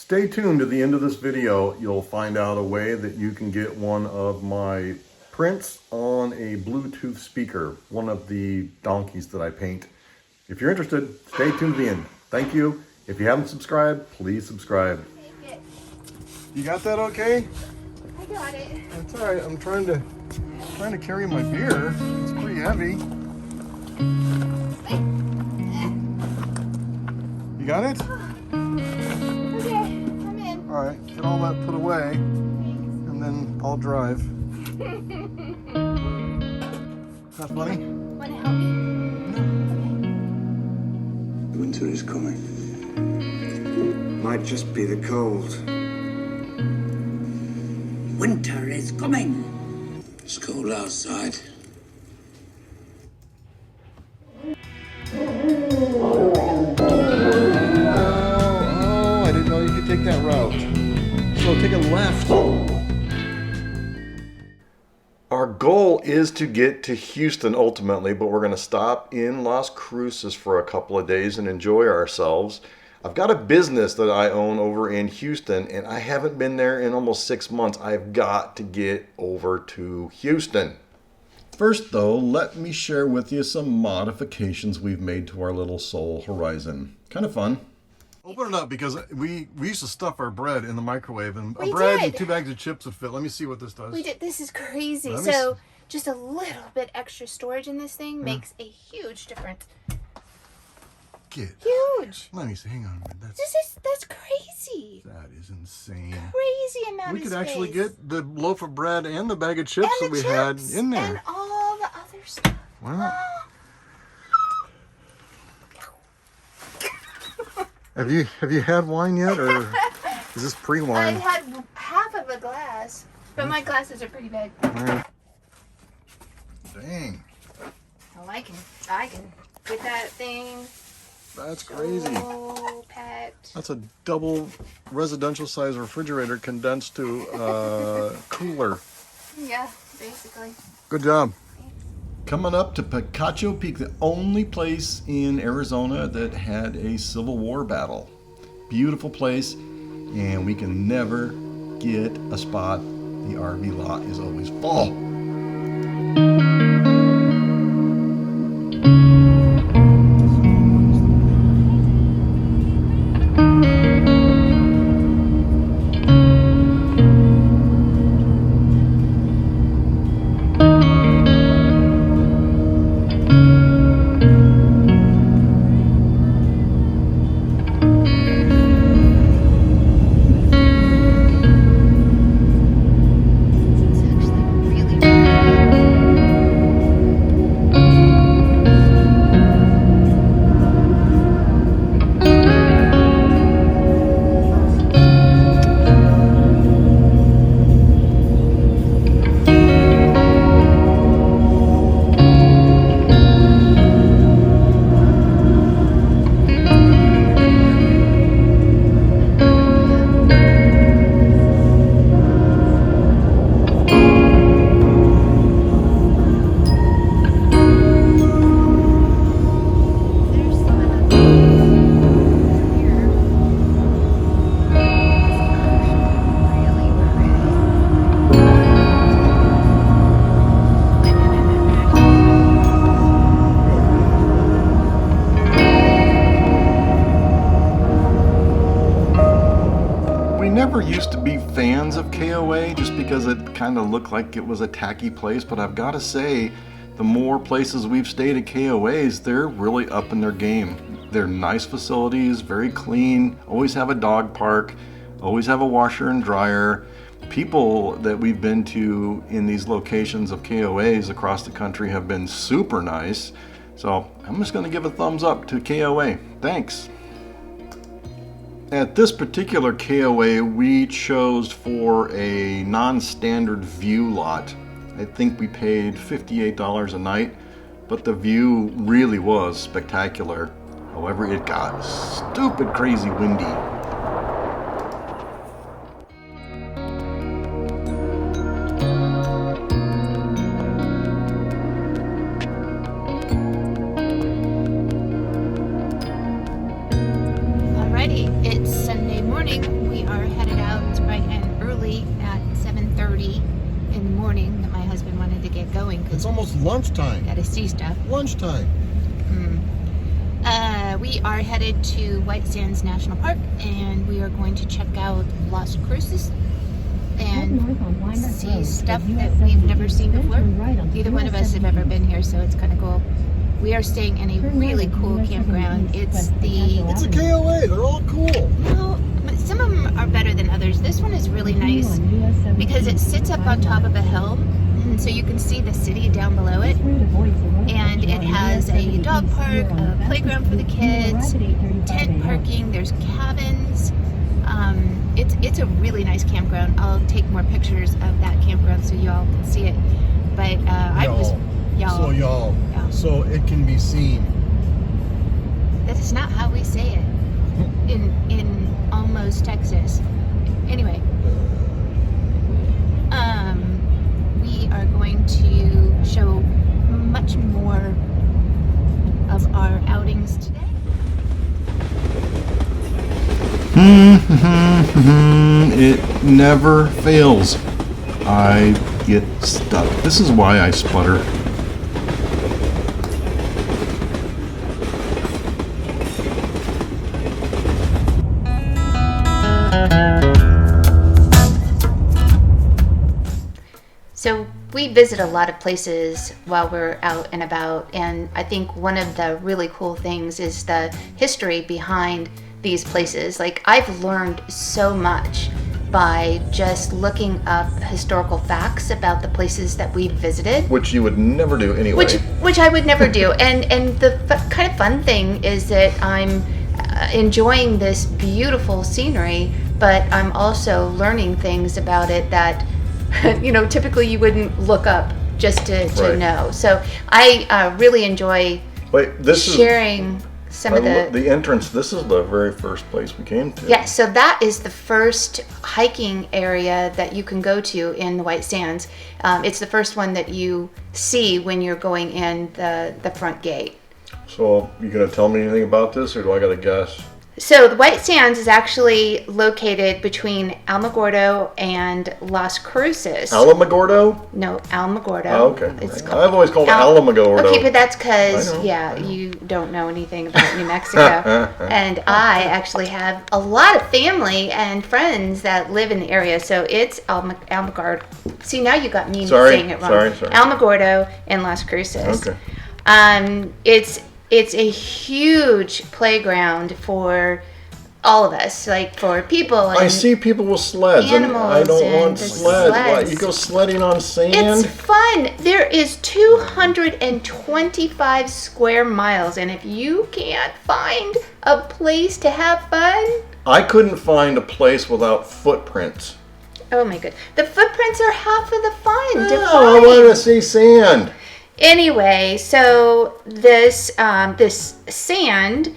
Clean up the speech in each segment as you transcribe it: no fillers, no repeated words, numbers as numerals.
Stay tuned to the end of this video. You'll find out a way that you can get one of my prints on a Bluetooth speaker, one of the donkeys that I paint. If you're interested, stay tuned to the end. Thank you. If you haven't subscribed, please subscribe. You got that okay? I got it. That's all right. I'm trying to carry my beer. It's pretty heavy. You got it? Okay, I'm in. All right. Get all that put away, and then I'll drive. That's funny. Want to help me? Winter is coming. Might just be the cold. Winter is coming. It's cold outside. Oh, I didn't know you could take that route. So take a left. Our goal is to get to Houston ultimately, but we're going to stop in Las Cruces for a couple of days and enjoy ourselves. I've got a business that I own over in Houston, and I haven't been there in almost 6 months. I've got to get over to Houston. First, though, let me share with you some modifications we've made to our little Soul Horizon. Kind of fun. Open it up because we used to stuff our bread in the microwave, and We bread did. and 2 bags of chips would fit. Let me see what this does. We did. This is crazy. Let me So just a little bit extra storage in this thing makes a huge difference. Get. Huge. Let me see. Hang on a minute. That's crazy. That is insane. Crazy amount We of could space. actually get the loaf of bread and the bag of chips and that the we had chips in there. and all the other stuff. Wow. Have you had wine yet, or is this I pre-wine? had half of a glass, but my glasses are pretty big. Dang, Oh, I can get that thing that's crazy. so packed. That's a double residential size refrigerator condensed to cooler. Yeah, basically. Good job. Coming up to Picacho Peak, the only place in Arizona that had a Civil War battle. Beautiful place, and we can never get a spot. The RV lot is always full. It's actually really, really There's some of the here. Really We never used to be fans of KOA just because it kind of looked like it was a tacky place, but I've got to say, the more places we've stayed at KOAs, they're really up in their game. They're nice facilities, very clean, always have a dog park, always have a washer and dryer. People that we've been to in these locations of KOAs across the country have been super nice. So I'm just going to give a thumbs up to KOA. Thanks. At this particular KOA, we chose for a non-standard view lot. I think we paid $58 a night, but the view really was spectacular. However, it got stupid crazy windy. Alrighty, it's Sunday morning. We actually at 7:30 in the morning that my husband wanted to get going because It's almost lunchtime. got to see stuff. Lunchtime. We are headed to White Sands National Park, and we are going to check out Las Cruces and see stuff that we've never seen before. Neither one of us have ever been here, so it's kind of cool. We are staying in a really cool campground. It's a KOA. They're all cool. well, some of them are better than others. This one is really nice because it sits up on top of a hill, and so you can see the city down below it. And it has a dog park, a playground for the kids, tent parking, there's cabins. It's a really nice campground. I'll take more pictures of that campground so y'all can see it. But y'all. So it can be seen. That is not how we say it in almost Texas. Anyway, we are going to show much more of our outings today. It never fails. I get stuck. This is why I sputter. So we visit a lot of places while we're out and about, and I think one of the really cool things is the history behind these places. Like, I've learned so much by just looking up historical facts about the places that we visited. Which you would never do anyway. Which I would never do. And the kind of fun thing is that I'm enjoying this beautiful scenery, but I'm also learning things about it that typically you wouldn't look up just to Right. know. So I really enjoy sharing some of the entrance. This is the very first place we came to. Yeah, so that is the first hiking area that you can go to in the White Sands. It's the first one that you see when you're going in the front gate. So you gonna tell me anything about this, or do I gotta guess? So the White Sands is actually located between Alamogordo and Las Cruces. Alamogordo? No, Alamogordo. Oh, okay. It's I've always called it Alamogordo. Okay, but that's I because, know. you don't know anything about New Mexico. And I actually have a lot of family and friends that live in the area. So it's Alamogordo. See, now you got me saying it wrong. Sorry. Alamogordo and Las Cruces. Okay. It's a huge playground for all of us, like for people. And I see people with sleds, and I animals don't want and sleds. Why, sleds. you go sledding on It's sand? fun. There is 225 square miles, and if you can't find a place to have fun, I couldn't find a place without footprints. oh my good, the footprints are half of the fun to Oh, I find. want to see sand. Anyway, so this sand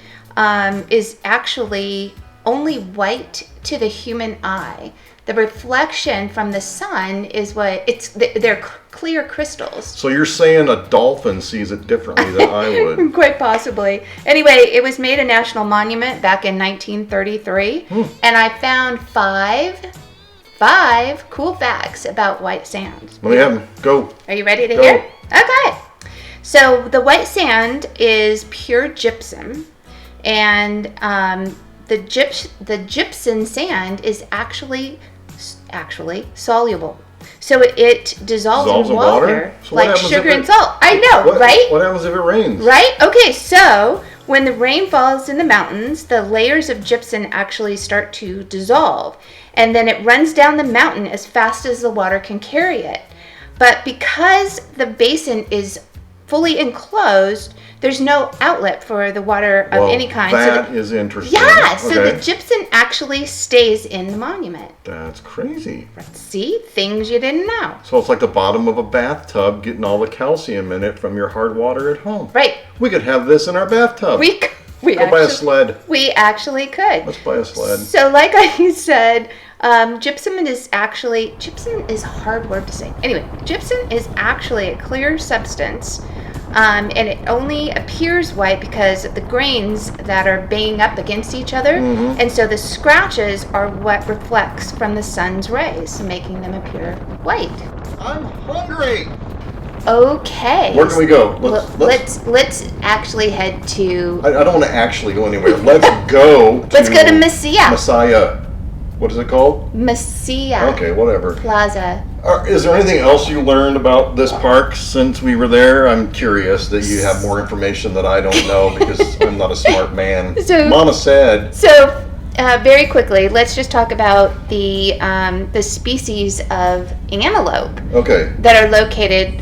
is actually only white to the human eye. The reflection from the sun is they're clear crystals. So you're saying a dolphin sees it differently than I would? Quite possibly. Anyway, it was made a national monument back in 1933, and I found five cool facts about White Sands. Let me have them. Go. Are you ready to Go. hear? Okay. So the white sand is pure gypsum, and the gypsum sand is actually soluble. So it dissolves in water So what like happens sugar if and salt. I know, right? What happens if it rains? Right? Okay, so when the rain falls in the mountains, the layers of gypsum actually start to dissolve, and then it runs down the mountain as fast as the water can carry it. But because the basin is fully enclosed, there's no outlet for the water of any kind. That is interesting. Yeah, so Okay. the gypsum actually stays in the monument. That's crazy. See, things you didn't know. So it's like the bottom of a bathtub getting all the calcium in it from your hard water at home. Right. We could have this in our bathtub. We Go buy a sled. We actually could. Let's buy a sled. So like I said, gypsum is a hard word to say. Anyway, gypsum is actually a clear substance And it only appears white because of the grains that are banging up against each other. And so the scratches are what reflects from the sun's rays, making them appear white. I'm hungry. Okay. Where can we go? Let's actually head to. I don't want to actually go anywhere. Let's go. Let's go to Messiah. Messiah. What is it called? Messiah. Okay, whatever. Plaza. Is there anything else you learned about this park since we were there? I'm curious that you have more information that I don't know because I'm not a smart man. So- Mama said. So, very quickly, let's just talk about the species of antelope Okay. that are located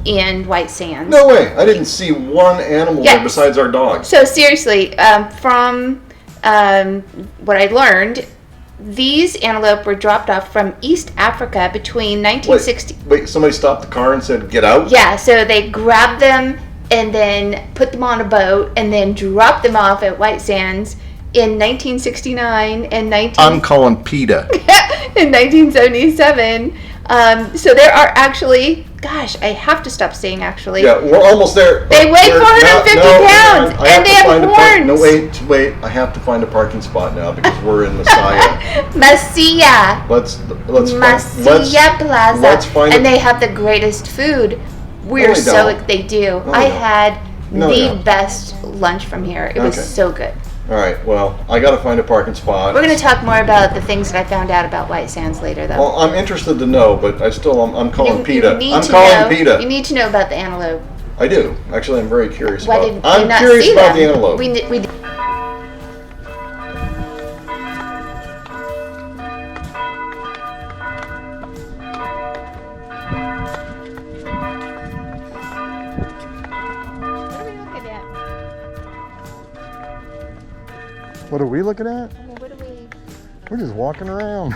in White Sands. No way. I didn't see one animal Yeah. there besides our dogs. So seriously, from what I learned, these antelope were dropped off from East Africa between 1960. Wait, somebody stopped the car and said, "Get out." Yeah, so they grabbed them and then put them on a boat and then dropped them off at White Sands in 1969 and I'm calling PETA. in 1977. So there are actually, gosh, I have to stop saying actually. Yeah, we're almost there. They weigh 450 pounds, and they have horns. No, wait. I have to find a parking spot now because we're in Messiah. Messiah. Let's Messiah Plaza. let's find and a- they have the greatest food. We're No, they so don't. they do. No, I they don't. had No, the they don't. best lunch from here. It was Okay. so good. All right. Well, I got to find a parking spot. We're going to talk more about the things that I found out about White Sands later, though. Well, I'm interested to know, but I'm calling You PETA. need I'm to calling know- PETA. You need to know about the antelope. I do. Actually, I'm very curious Why about. did you I'm not curious see about them? the antelope. We What are we looking at? What do we? We're just walking around.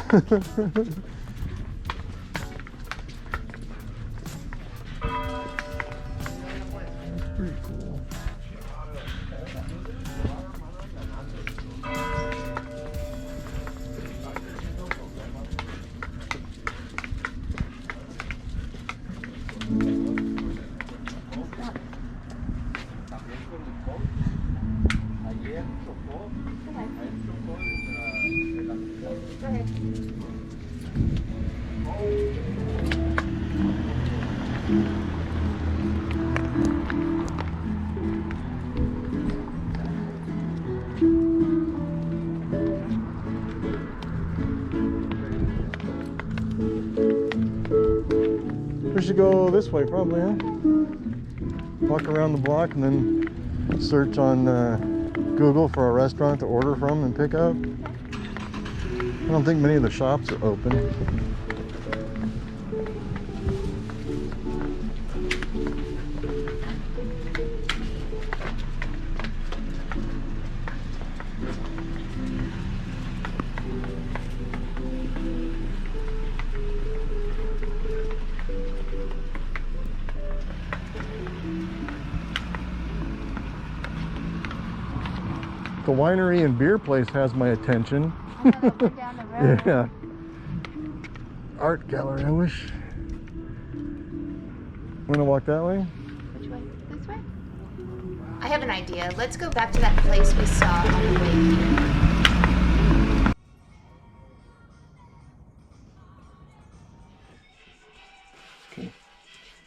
Pretty cool. We should go this way probably, huh? Walk around the block and then search on Google for a restaurant to order from and pick up. I don't think many of the shops are open. The winery and beer place has my attention. Down the road. Yeah. Art gallery, I wish. Wanna walk that way? Which way? This way? I have an idea. Let's go back to that place we saw on the way here. Okay.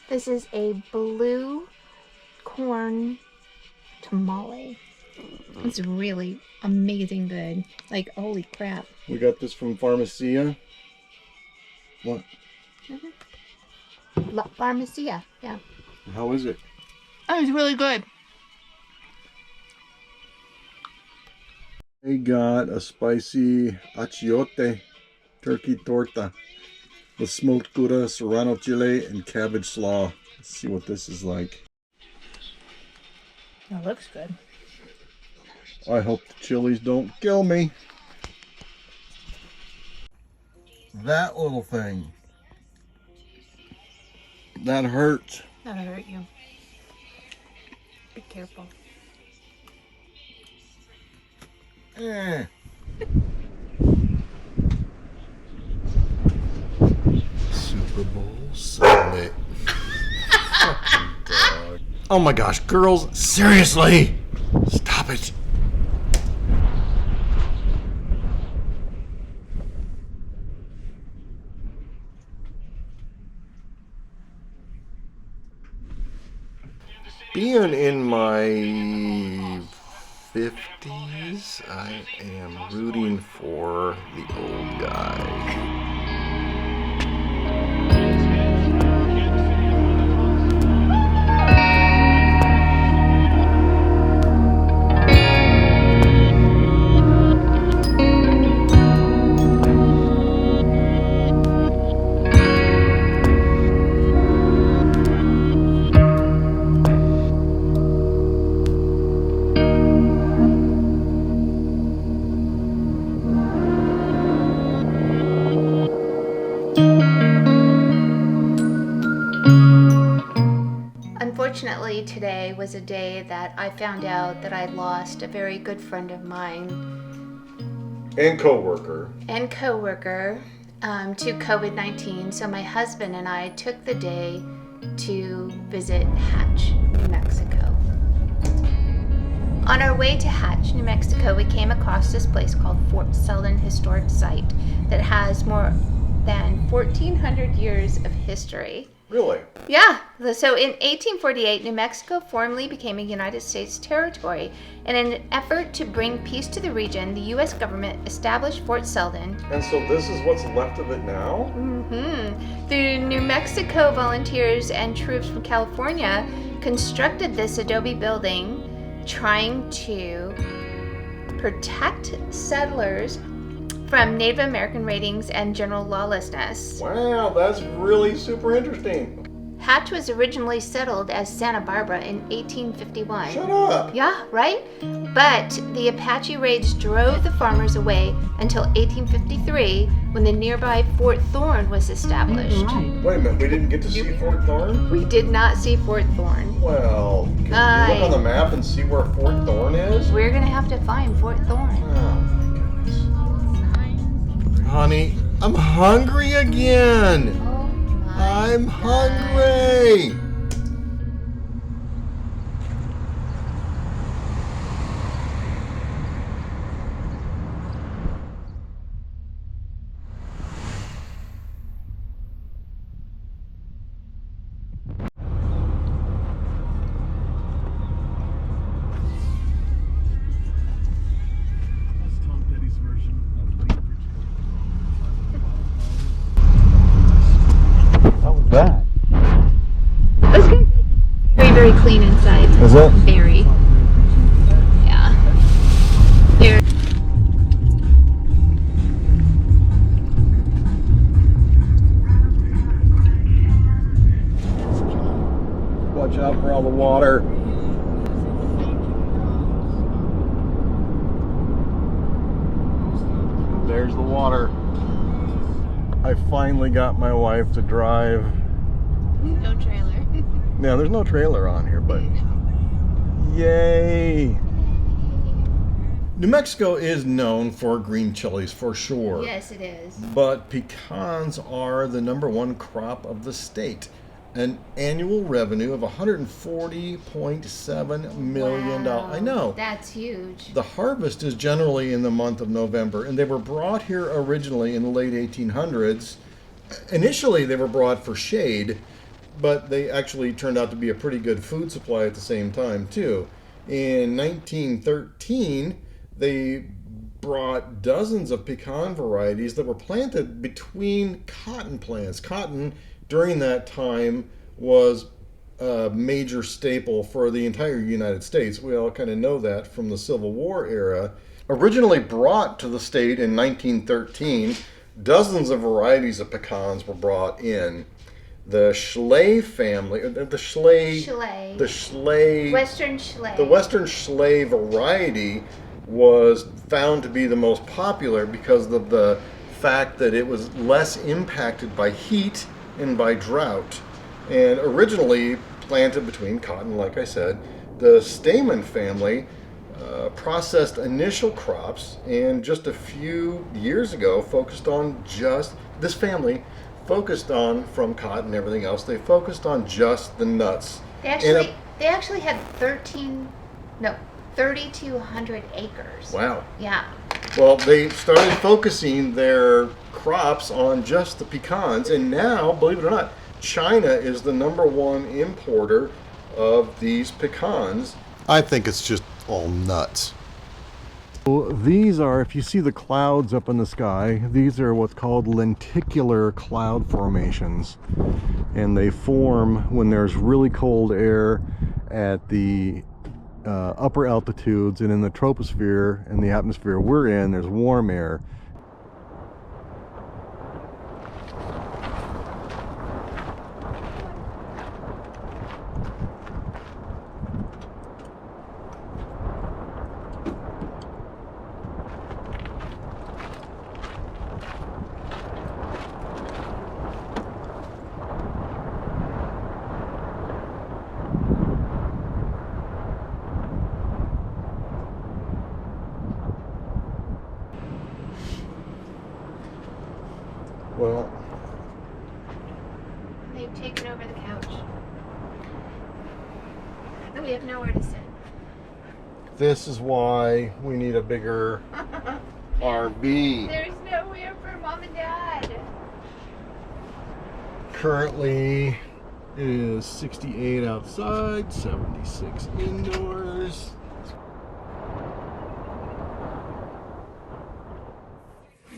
This is a blue corn tamale. It's really amazing good. Like, holy crap. We got this from Pharmacia. What? La Pharmacia, yeah. How is it? Oh, it's really good. They got a spicy achiote turkey torta with smoked gouda, serrano chile, and cabbage slaw. Let's see what this is like. That looks good. I hope the chilies don't kill me. That little thing. That hurts. That'll hurt you. Be careful. Eh. Super Bowl Sunday. Fucking dog. Oh my gosh, girls, seriously! Stop it. Being in my 50s, I am rooting for the old guy. Unfortunately, today was a day that I found out that I lost a very good friend of mine And co-worker. and coworker to COVID-19. So my husband and I took the day to visit Hatch, New Mexico. On our way to Hatch, New Mexico, we came across this place called Fort Selden Historic Site that has more than 1,400 years of history. Really? Yeah. So in 1848, New Mexico formally became a United States territory. And in an effort to bring peace to the region, the U.S. government established Fort Selden. And so this is what's left of it now? The New Mexico volunteers and troops from California constructed this adobe building, trying to protect settlers from Native American raidings and general lawlessness. Wow, that's really super interesting. Hatch was originally settled as Santa Barbara in 1851. Shut up. Yeah, right? But the Apache raids drove the farmers away until 1853 when the nearby Fort Thorne was established. Wait a minute, we didn't get to see Fort Thorne? We did not see Fort Thorne. Well, can you look on the map and see where Fort Thorne is? We're gonna have to find Fort Thorne. Oh my goodness. Honey, I'm hungry again. Oh my. I'm hungry. That's Tom Petty's version of Leave Virginia. How was that? That's good. Very, very clean inside. Is it? Very. Yeah. Very. Watch out for all the water. There's the water. I finally got my wife to drive. No trailer. Now, there's no trailer on here, but yay! New Mexico is known for green chilies for sure. Yes, it is. But pecans are the #1 crop of the state. An annual revenue of $140.7 million. Wow, I know. That's huge. The harvest is generally in the month of November, and they were brought here originally in the late 1800s. Initially, they were brought for shade, but they actually turned out to be a pretty good food supply at the same time, too. In 1913, they brought dozens of pecan varieties that were planted between cotton plants. Cotton, during that time, was a major staple for the entire United States. We all kind of know that from the Civil War era. Originally brought to the state in 1913, dozens of varieties of pecans were brought in. The Schley family, the Schley, Schley. the Schley, Western Schley. the Western Schley variety was found to be the most popular because of the fact that it was less impacted by heat and by drought. And originally planted between cotton, like I said, the Stamen family processed initial crops, and just a few years ago focused on just this family focused on, from cotton and everything else, they focused on just the nuts. They actually, They actually had 3,200 acres. Wow. Yeah. Well, they started focusing their crops on just the pecans, and now, believe it or not, China is the #1 importer of these pecans. I think it's just all nuts. So these are, if you see the clouds up in the sky, these are what's called lenticular cloud formations. And they form when there's really cold air at the upper altitudes, and in the troposphere and the atmosphere we're in, there's warm air. Well, They've taken over the couch. We have nowhere to sit. this is why we need a bigger RV. There's nowhere for Mom and Dad. Currently, it is 68 outside, 76 indoors.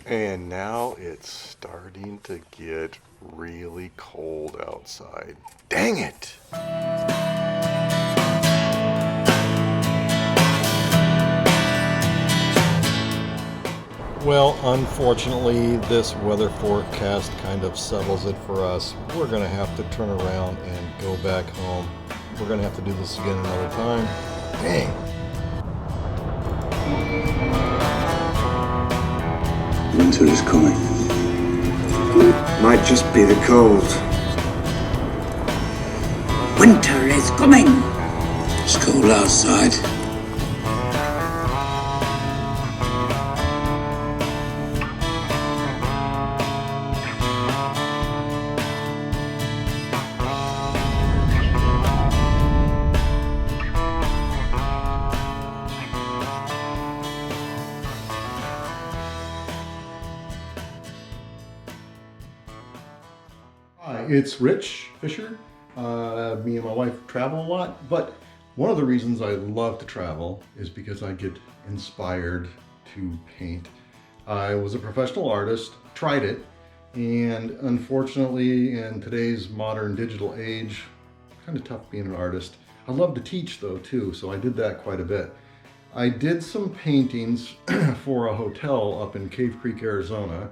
And now it's starting to get really cold outside. Dang it! Well, unfortunately, this weather forecast kind of settles it for us. We're going to have to turn around and go back home. We're going to have to do this again another time. Dang! Winter is coming. Might just be the cold. Winter is coming. It's cold outside. Hi, it's Rich Fisher. Me and my wife travel a lot, but one of the reasons I love to travel is because I get inspired to paint. I was a professional artist, tried it, and unfortunately in today's modern digital age, kind of tough being an artist. I love to teach though too, so I did that quite a bit. I did some paintings for a hotel up in Cave Creek, Arizona,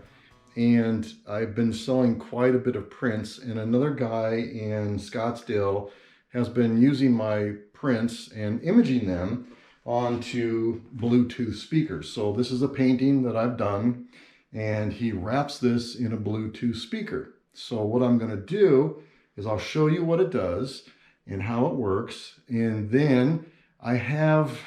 and I've been selling quite a bit of prints, and another guy in Scottsdale has been using my prints and imaging them onto Bluetooth speakers. So this is a painting that I've done, and he wraps this in a Bluetooth speaker. So what I'm going to do is I'll show you what it does and how it works, and then I have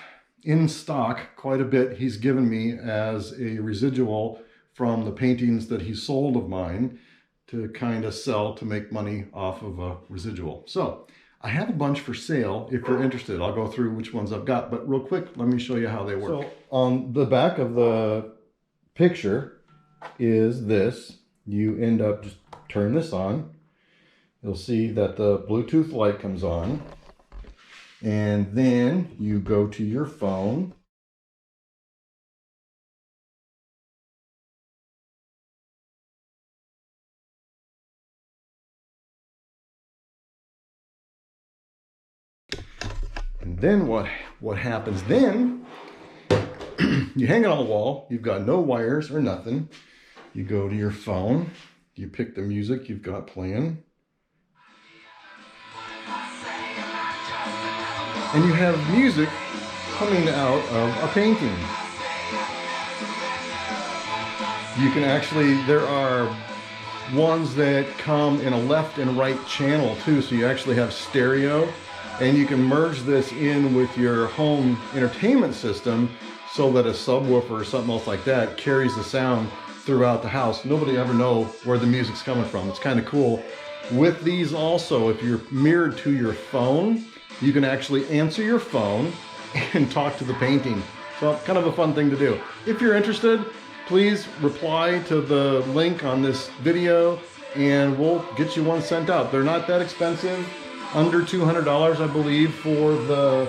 in stock quite a bit he's given me as a residual from the paintings that he sold of mine to kind of sell to make money off of a residual. So I have a bunch for sale if you're interested. I'll go through which ones I've got, but real quick, let me show you how they work. So on the back of the picture is this. You end up just turn this on. You'll see that the Bluetooth light comes on, and then you go to your phone. And then what happens then, you hang it on the wall, you've got no wires or nothing. You go to your phone, you pick the music you've got playing, and you have music coming out of a painting. You can actually, there are ones that come in a left and right channel too, so you actually have stereo. And you can merge this in with your home entertainment system so that a subwoofer or something else like that carries the sound throughout the house. Nobody ever know where the music's coming from. It's kind of cool. With these also, if you're mirrored to your phone, you can actually answer your phone and talk to the painting. So kind of a fun thing to do. If you're interested, please reply to the link on this video and we'll get you one sent out. They're not that expensive, under $200 I believe for the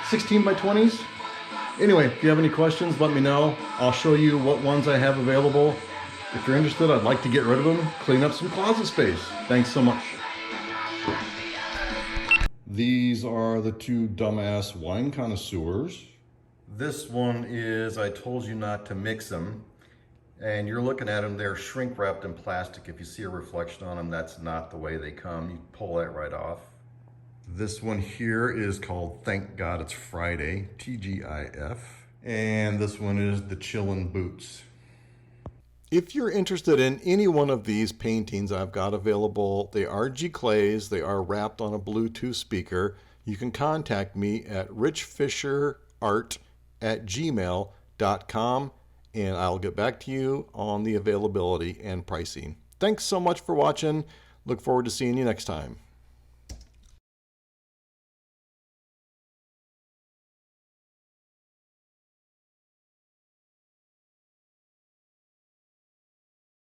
16 by 20s. Anyway, if you have any questions, let me know. I'll show you what ones I have available. If you're interested, I'd like to get rid of them, clean up some closet space. Thanks so much. These are the two dumbass wine connoisseurs. This one is, I told you not to mix them. And you're looking at them, they're shrink wrapped in plastic. If you see a reflection on them, that's not the way they come. You pull that right off. This one here is called Thank God It's Friday, TGIF. And this one is the Chillin' Boots. If you're interested in any one of these paintings I've got available, they are giclées, they are wrapped on a Bluetooth speaker. You can contact me at richfisherart@gmail.com and I'll get back to you on the availability and pricing. Thanks so much for watching. Look forward to seeing you next time.